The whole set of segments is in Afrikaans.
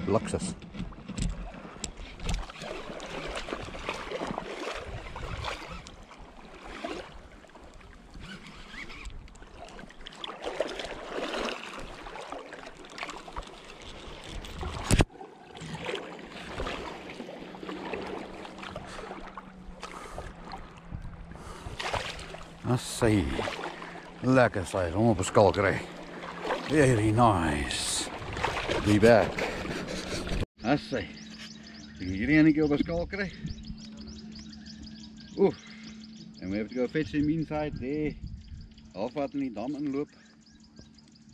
Luxus. Assai. Lekker size om op 'n skaal kry. Very nice. Be back. Assai. Hierdie enetjie op 'n skaal kry. Oeh. And we have to go fetch him inside there. Halfpad in die dam inloop.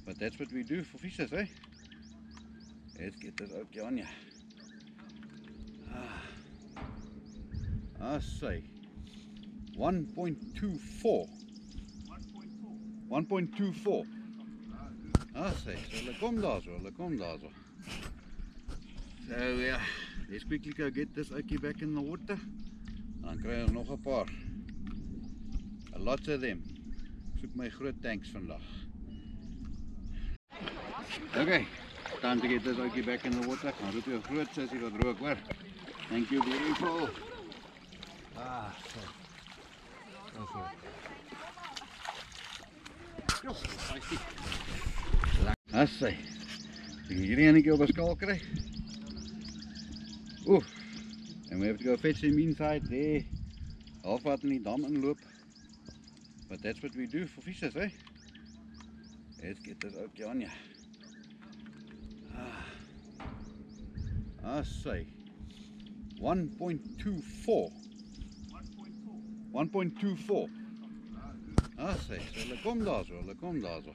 But that's what we do for fishes, eh? Let's get this out on ya. Assai. 1.24. 1.24. Assai, so hulle kom daar so. So yeah, let's quickly go get this ouetjie back in the water. Dan kry ons nog 'n paar. Lots of them. Ek soek my groot tanks vandag. Okay, time to get this ouetjie back in the water. Gaan roep jou groot sussie wat rook, hoor. Thank you, beautiful. So. Assai. Hierdie enetjie op 'n skaal kry. Oeh. And we have to go fetch him inside there. Halfpad in die dam inloop. But that's what we do for fishes, eh? Let's get this ouetjie on ya. Assai. 1.24. 1.24. Assai, so hulle kom daar so.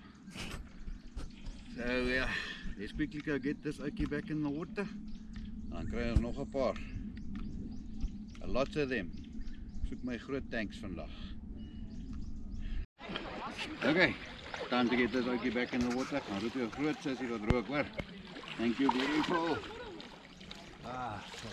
So yeah, let's quickly go get this ouetjie back in the water. Dan kry ons nog 'n paar. Lots of them. Ek soek my groot tanks vandag. Okay, time to get this ouetjie back in the water. Gaan roep jou groot sussie wat rook, hoor. Thank you, beautiful. So.